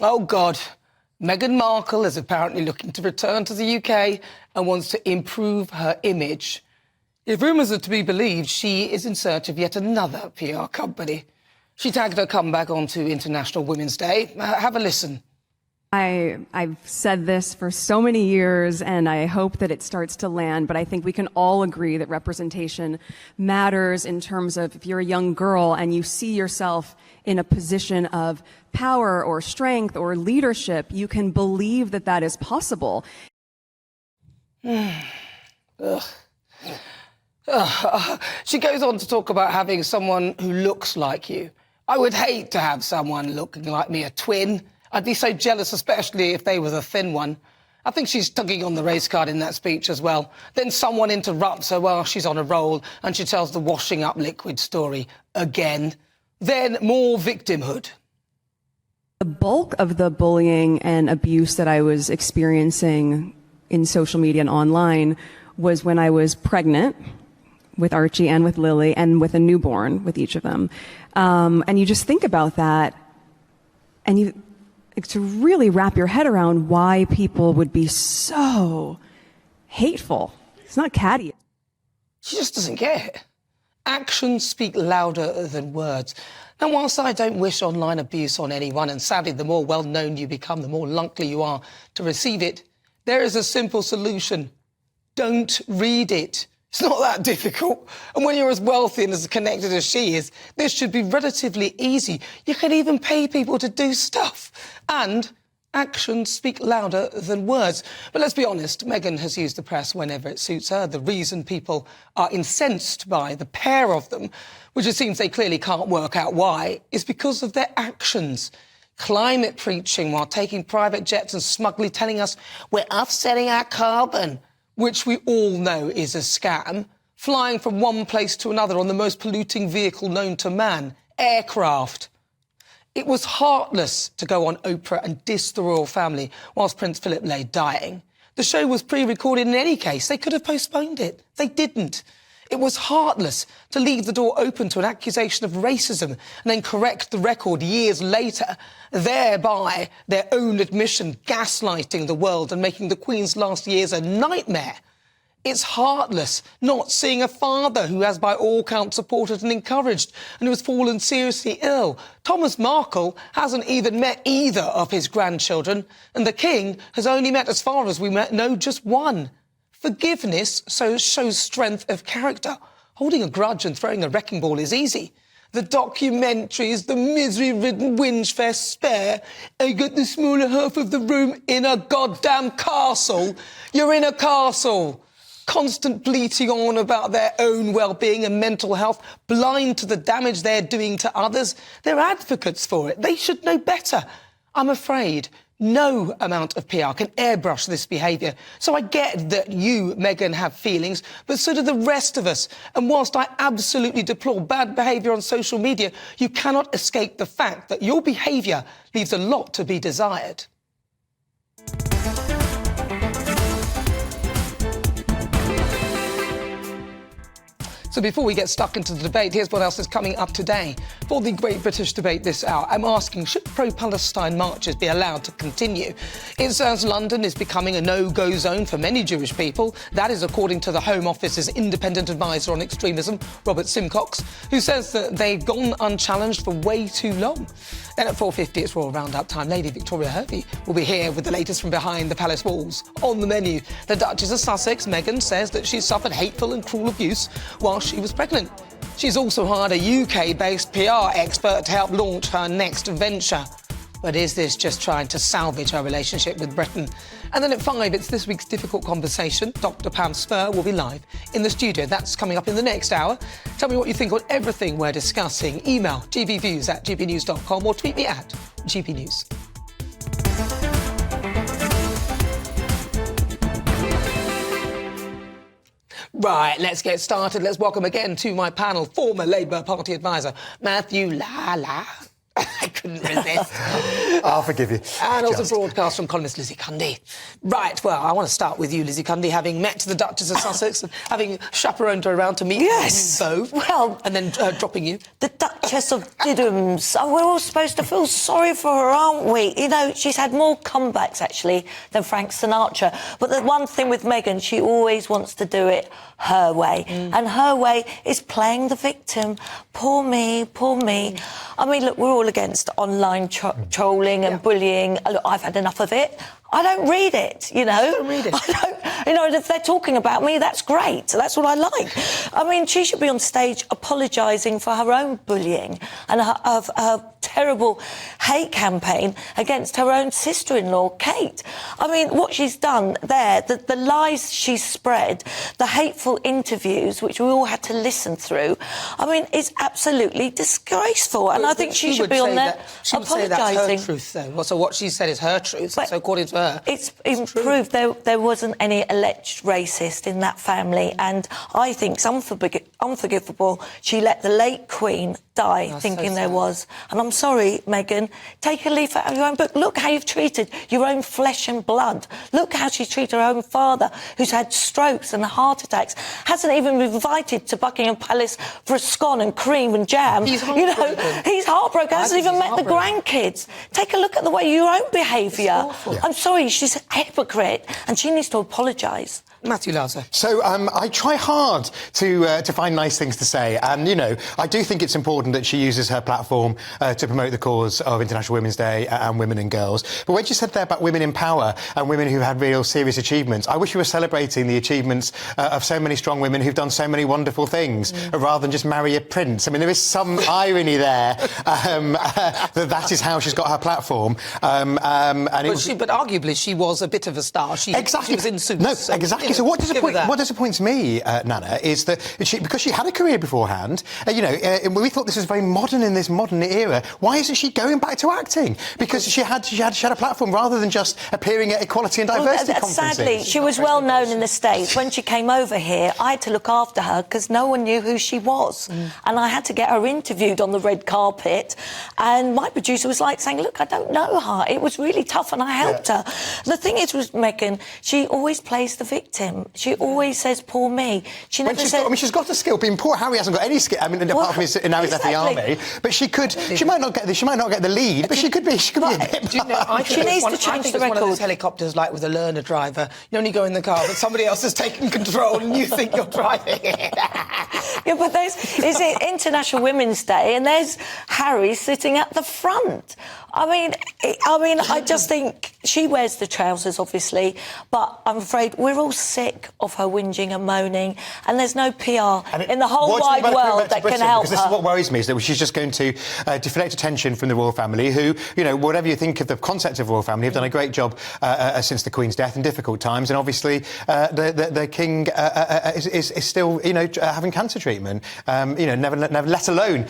Oh, God. Meghan Markle is apparently looking to return to the UK and wants to improve her image. If rumours are to be believed, she is in search of yet another PR company. She tagged her comeback onto International Women's Day. Have a listen. I've said this for so many years, and I hope that it starts to land, but I think we can all agree that representation matters in terms of if you're a young girl and you see yourself in a position of power or strength or leadership, you can believe that that is possible. She goes on to talk about having someone who looks like you. I would hate to have someone looking like me, a twin. I'd be so jealous, especially if they were the thin one. I think she's tugging on the race card in that speech as well. Then someone interrupts her while she's on a roll and she tells the washing up liquid story again. Then more victimhood. The bulk of the bullying and abuse that I was experiencing in social media and online was when I was pregnant with Archie and with Lily and with a newborn with each of them. And you just think about that and to really wrap your head around why people would be so hateful. It's not catty. She just doesn't get it. Actions speak louder than words. And whilst I don't wish online abuse on anyone, and sadly the more well-known you become, the more likely you are to receive it, there is a simple solution. Don't read it. It's not that difficult. And when you're as wealthy and as connected as she is, this should be relatively easy. You can even pay people to do stuff. And actions speak louder than words. But let's be honest, Meghan has used the press whenever it suits her. The reason people are incensed by the pair of them, which it seems they clearly can't work out why, is because of their actions. Climate preaching while taking private jets and smugly telling us we're offsetting our carbon, which we all know is a scam, flying from one place to another on the most polluting vehicle known to man, aircraft. It was heartless to go on Oprah and diss the royal family whilst Prince Philip lay dying. The show was pre-recorded in any case. They could have postponed it. They didn't. It was heartless to leave the door open to an accusation of racism and then correct the record years later, thereby their own admission gaslighting the world and making the Queen's last years a nightmare. It's heartless not seeing a father who has by all counts supported and encouraged and who has fallen seriously ill. Thomas Markle hasn't even met either of his grandchildren, and the King has only met, as far as we know, just one. Forgiveness shows strength of character. Holding a grudge and throwing a wrecking ball is easy. The documentaries, the misery-ridden whinge-fest spare. I got the smaller half of the room in a goddamn castle. You're in a castle. Constant bleating on about their own well-being and mental health, blind to the damage they're doing to others. They're advocates for it. They should know better. I'm afraid no amount of PR can airbrush this behaviour. So I get that you, Meghan, have feelings, but so do the rest of us. And whilst I absolutely deplore bad behaviour on social media, you cannot escape the fact that your behaviour leaves a lot to be desired. So before we get stuck into the debate, here's what else is coming up today. For the Great British Debate this hour, I'm asking, should pro-Palestine marches be allowed to continue? It says London is becoming a no-go zone for many Jewish people. That is according to the Home Office's independent advisor on extremism, Robert Simcox, who says that they've gone unchallenged for way too long. Then at 4:50, it's Royal Roundup time. Lady Victoria Hervey will be here with the latest from behind the palace walls. On the menu, the Duchess of Sussex, Meghan, says that she suffered hateful and cruel abuse while she was pregnant. She's also hired a UK-based PR expert to help launch her next venture. But is this just trying to salvage her relationship with Britain? And then at 5, it's this week's Difficult Conversation. Dr. Pam Spur will be live in the studio. That's coming up in the next hour. Tell me what you think on everything we're discussing. Email gbviews@gbnews.com or tweet me at gbnews. Right, let's get started. Let's welcome again to my panel former Labour Party advisor, Matthew Lala. couldn't resist. I'll forgive you. And also broadcast from columnist Lizzie Cundy. Right, well, I want to start with you, Lizzie Cundy, having met the Duchess of Sussex and having chaperoned her around to meet Yes. you both. Well, and then dropping you. The Duchess of Diddums. Oh, we're all supposed to feel sorry for her, aren't we? You know, she's had more comebacks, actually, than Frank Sinatra. But the one thing with Meghan, she always wants to do it her way. And her way is playing the victim. Poor me, poor me. I mean, look, we're all against online trolling and bullying. Look, I've had enough of it. I don't read it, you know. Don't read it. I don't, you know, if they're talking about me, that's great. That's what I like. I mean, she should be on stage apologising for her own bullying and her terrible hate campaign against her own sister-in-law, Kate. I mean, what she's done there, the lies she's spread, the hateful interviews, which we all had to listen through, I mean, it's absolutely disgraceful. And I think she should be on there She would say that's her truth, though. So what she said is her truth. So according to her, it's improved. There wasn't any alleged racist in that family, and I think it's unforgivable. She let the late Queen die thinking there was. And I'm sorry, Meghan, take a leaf out of your own book. Look how you've treated your own flesh and blood. Look how she's treated her own father, who's had strokes and heart attacks, hasn't even been invited to Buckingham Palace for a scone and cream and jam. He's heartbroken. You know, he's heartbroken. Hasn't even met the grandkids. Take a look at the way your own behaviour. I'm sorry, she's a hypocrite, and she needs to apologise. Matthew Lauser. So I try hard to find nice things to say, and you know, I do think it's important that she uses her platform to promote the cause of International Women's Day and women and girls. But when she said there about women in power and women who had real serious achievements, I wish we were celebrating the achievements of so many strong women who've done so many wonderful things, rather than just marry a prince. I mean, there is some irony there that is how she's got her platform. But arguably she was a bit of a star. Exactly. She was in Suits. No, exactly. So what disappoints me, Nana, is that because she had a career beforehand, we thought this was very modern in this modern era. Why isn't she going back to acting? Because she had a platform rather than just appearing at equality and diversity conferences. Sadly, she was well known in the States. When she came over here, I had to look after her because no one knew who she was, and I had to get her interviewed on the red carpet. And my producer was like saying, "Look, I don't know her." It was really tough, and I helped her. The thing is with Meghan, she always plays the victim. She always says, "Poor me." She never says. She's got the skill. Being poor Harry hasn't got any skill. I mean, apart from now he's left the army. But she could. She might not get the lead, but she could be. She could be a bit. She needs to change the record. One of those helicopters, like with a learner driver. You only go in the car, but somebody else has taken control, and you think you're driving it. Yeah, but it's International Women's Day, and there's Harry sitting at the front. I mean, I just think she wears the trousers, obviously, but I'm afraid we're all sick of her whinging and moaning, and there's no PR in the whole wide world that can help her. Because this is what worries me, is that she's just going to deflect attention from the royal family, who, you know, whatever you think of the concept of royal family, have done a great job since the Queen's death in difficult times, and obviously the King is still, you know, having cancer treatment. Never let alone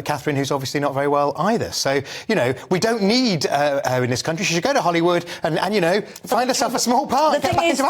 Catherine, who's obviously not very well either. So, you know, we don't need her in this country. She should go to Hollywood and you know, find herself a small part. The thing is,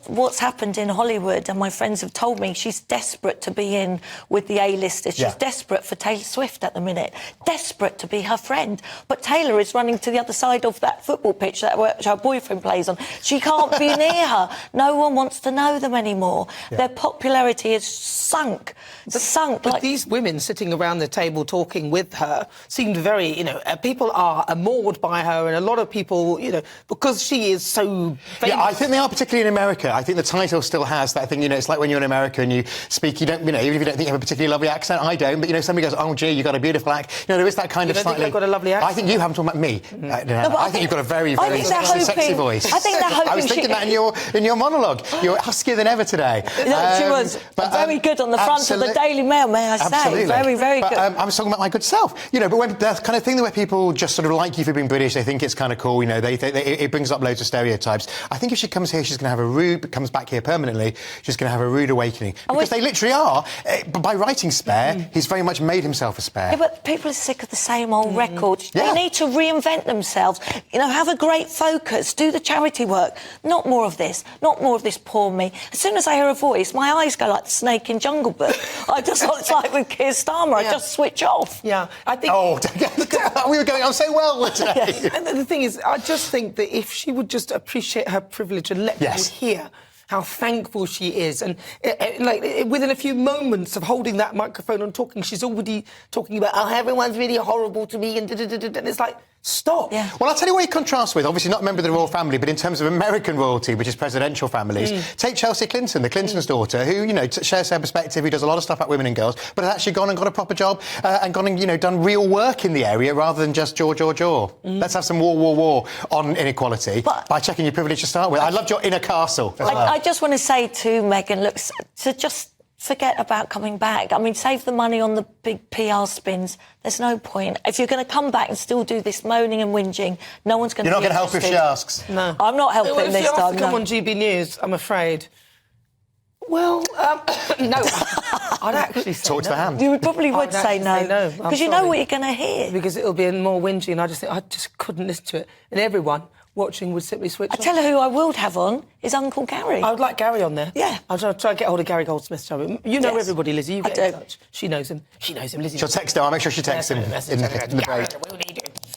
what's happened in Hollywood, and my friends have told me, she's desperate to be in with the A-listers. She's desperate for Taylor Swift at the minute, desperate to be her friend. But Taylor is running to the other side of that football pitch which her boyfriend plays on. She can't be near her. No one wants to know them anymore. Their popularity has sunk. But these women sitting around the table talking with her seemed very, you know, people are amored by her, and a lot of people, you know, because she is so famous. Yeah, I think they are, particularly in America. I think the title still has that thing, you know, it's like when you're in America and you speak, you don't, you know, even if you don't think you have a particularly lovely accent, I don't, but, you know, somebody goes, "Oh, gee, you've got a beautiful accent." You know, there is that kind of slightly... think I've got a lovely accent? I think you haven't talked about me. I think you've got a very, very sexy voice. I think they're hoping I was thinking that in your monologue. You're huskier than ever today. No, she was very good on the front of the Daily Mail, may I say. Absolutely. Very, very good. I was talking about my good self. You know, but when the kind of thing where people just sort of like you for being British, they think it's kind of cool, you know, they it brings up loads of stereotypes. I think if she comes here, she's going to have comes back here permanently, she's going to have a rude awakening. Because they literally are. By writing Spare, he's very much made himself a spare. Yeah, but people are sick of the same old record. Yeah. They need to reinvent themselves. You know, have a great focus, do the charity work. Not more of this, not more of this poor me. As soon as I hear a voice, my eyes go like the snake in Jungle Book. It's like with Keir Starmer, I just switch off. Yeah, I think... Oh, we were going on so well today. And the thing is, I just think that if she would just appreciate her privilege and let people hear how thankful she is, and within a few moments of holding that microphone and talking, she's already talking about how everyone's really horrible to me, and it's like, stop. Yeah. Well, I'll tell you what you contrast with. Obviously, not a member of the royal family, but in terms of American royalty, which is presidential families, take Chelsea Clinton, the Clinton's daughter, who, shares her perspective, who does a lot of stuff about women and girls, but has actually gone and got a proper job and gone and, done real work in the area rather than just jaw. Let's have some war on inequality by checking your privilege to start with. I loved your inner castle. I just want to say to Meghan, look, to just forget about coming back. I mean, save the money on the big PR spins. There's no point. If you're going to come back and still do this moaning and whinging, no one's going to be You're not going to help if she asks. No. I'm not helping if this she time, asks to come on GBNews, I'm afraid. Well, no, I'd actually say Talk to the hand. You probably would say no. Because you know what you're going to hear. Because it'll be more whingy, and I just couldn't listen to it. And everyone watching would simply switch off. I tell you who I would have on is Uncle Gary. I would like Gary on there. Yeah. I'll try to get hold of Gary Goldsmith. You know everybody, Lizzie. You get in touch. She knows him. Lizzie. She'll text her. I'll make sure she texts him in the break.